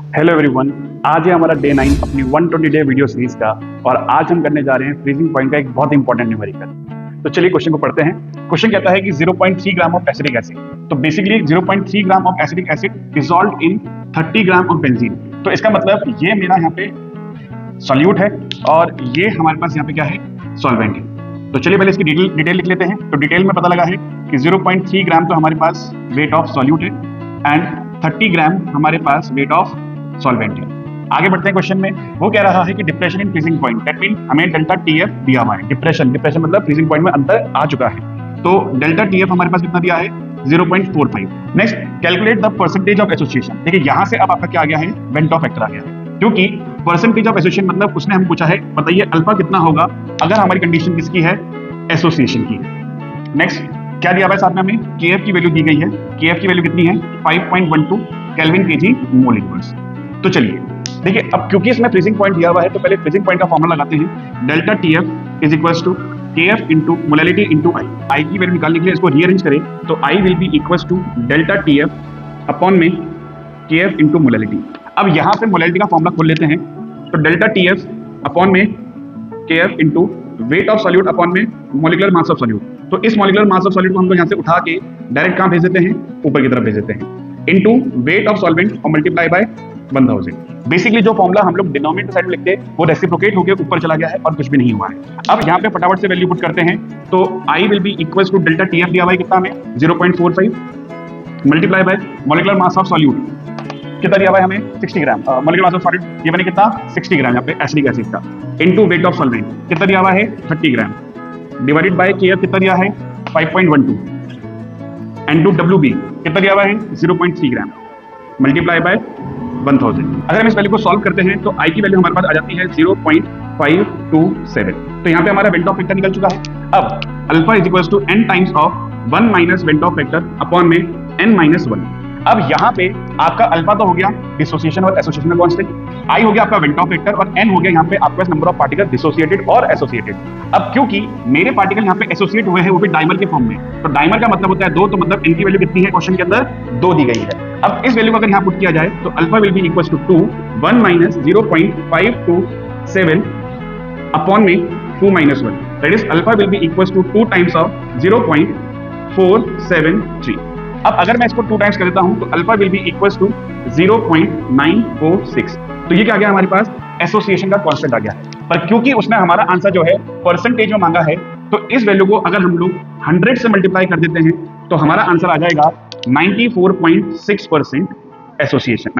Hello everyone. आज है हमारा डे 9 अपनी 120 डे वीडियो सीरीज का। और आज हम करने जा रहे हैं फ्रीजिंग पॉइंट का एक बहुत इंपॉर्टेंट न्यूमेरिकल। तो चलिए क्वेश्चन को पढ़ते हैं। क्वेश्चन कहता है कि 0.3 ग्राम ऑफ एसिडिक एसिड। तो basically 0.3 gram of acidic acid dissolved in 30 gram of benzene. तो इसका मतलब ये मेरा यहाँ पे सॉल्यूट है और ये हमारे पास यहाँ पे क्या है, सॉल्वेंट है। तो चलिए पहले इसकी डिटेल लिख लेते हैं। तो डिटेल में पता लगा है कि 0.3 ग्राम तो हमारे पास वेट ऑफ सॉल्यूट है एंड 30 ग्राम हमारे पास वेट ऑफ सॉल्वेंट है। आगे बढ़ते हैं क्वेश्चन में। वो कह रहा है कि depression in freezing point, that mean हमें डेल्टा टीएफ दिया हुआ है। डिप्रेशन मतलब फ्रीजिंग पॉइंट में अंतर आ चुका है। तो डेल्टा टीएफ हमारे पास कितना दिया है, 0.45। Next, calculate the percentage of association. देखिए यहाँ से अब आपका क्या आ गया है, वेंटॉफ फैक्टर आ गया है, क्योंकि परसेंटेज ऑफ एसोसिएशन मतलब उसने हम पूछा है बताइए अल्फा कितना होगा अगर हमारी कंडीशन किसकी है, एसोसिएशन की। नेक्स्ट क्या दिया हुआ है साथ में, हमें केएफ की वैल्यू दी गई है। केएफ की वैल्यू कितनी है, 5.12 केल्विन केजी मोल इनवर्स। तो चलिए देखिए, अब क्योंकि इसमें फ्रीजिंग पॉइंट दिया हुआ है तो पहले फ्रीजिंग पॉइंट का फॉर्मूला लगाते हैं। Delta TF is equals to KF into molality into I. I की वैल्यू निकालने के लिए इसको रीअरेंज करें तो I will be equals to delta TF upon में केएफ इंटू मोलैलिटी। अब यहाँ पे मोलैलिटी का फॉर्मूला खोल लेते हैं। तो डेल्टा टीएफ अपॉन में KF into weight of solute upon में मॉलिक्यूलर मास ऑफ सॉल्यूट। तो इस मॉलिक्यूलर मास ऑफ सॉल्यूट को हम लोग यहाँ से उठा के डायरेक्ट कहाँ भेज देते हैं, ऊपर की तरफ भेज देते हैं, इनटू वेट ऑफ सॉल्वेंट और मल्टीप्लाई बाय 1000। बेसिकली जो फॉर्मूला हम लोग डिनोमिनेटर साइड में लिखते हैं वो रेसिप्रोकेट होकर ऊपर चला गया है और कुछ भी नहीं हुआ है। अब यहाँ पे फटाफट से वैल्यू पुट करते हैं। तो I will be equals to delta TF दिया हुआ है कितना हमें, 0.45 multiply by molecular mass of solute कितना दिया हुआ है हमें, 60 gram. Molecular mass of solute ये बने कितना, 60 ग्राम यहाँ पे एसिडिक एसिड का, इनटू वेट ऑफ सॉल्वेंट कितना दिया हुआ है, 30 ग्राम, डिवाइडेड बाय केएफ कितना दिया है, 5.12 एंड टू डब्ल्यू बी कितना दिया हुआ है, 0.3 ग्राम, मल्टीप्लाई बाय 1000। अगर हम इस वैल्यू को सॉल्व करते हैं तो आई की वैल्यू हमारे पास आ जाती है 0.527। तो यहाँ पे हमारा वेंटॉफ फैक्टर निकल चुका है। अब alpha is equals to n times of 1 minus van't Hoff factor upon में n माइनस 1। अब यहाँ पे आपका अल्फा तो हो गया डिसोसिएशन और एसोसिएशन का कांस्टेंट, आई हो गया आपका वेंटॉफ फैक्टर और n हो गया यहाँ पे आपके पास नंबर ऑफ पार्टिकल डिसोसिएटेड और एसोसिएटेड। अब क्योंकि मेरे पार्टिकल यहाँ पे एसोसिएट हुए हैं वो भी डाइमर के फॉर्म में, तो डाइमर का मतलब होता है 2, तो मतलब n की वैल्यू कितनी है क्वेश्चन के अंदर, 2 दी गई है। अब इस वैल्यू को अगर यहाँ पुट किया जाए तो alpha will be equals to 2, 1 minus 0.527 upon में 2 minus 1, that is alpha will be equals to 2 times of 0.473। अब अगर मैं इसको 2 टाइम्स कर देता हूं तो alpha will be equals to 0.946। तो ये क्या आ गया हमारे पास, एसोसिएशन का कांस्टेंट आ गया है। पर क्योंकि उसने हमारा आंसर जो है परसेंटेज में मांगा है तो इस वैल्यू को अगर हम लोग 100 से मल्टीप्लाई कर देते हैं तो हमारा आंसर आ जाएगा 94.6% एसोसिएशन।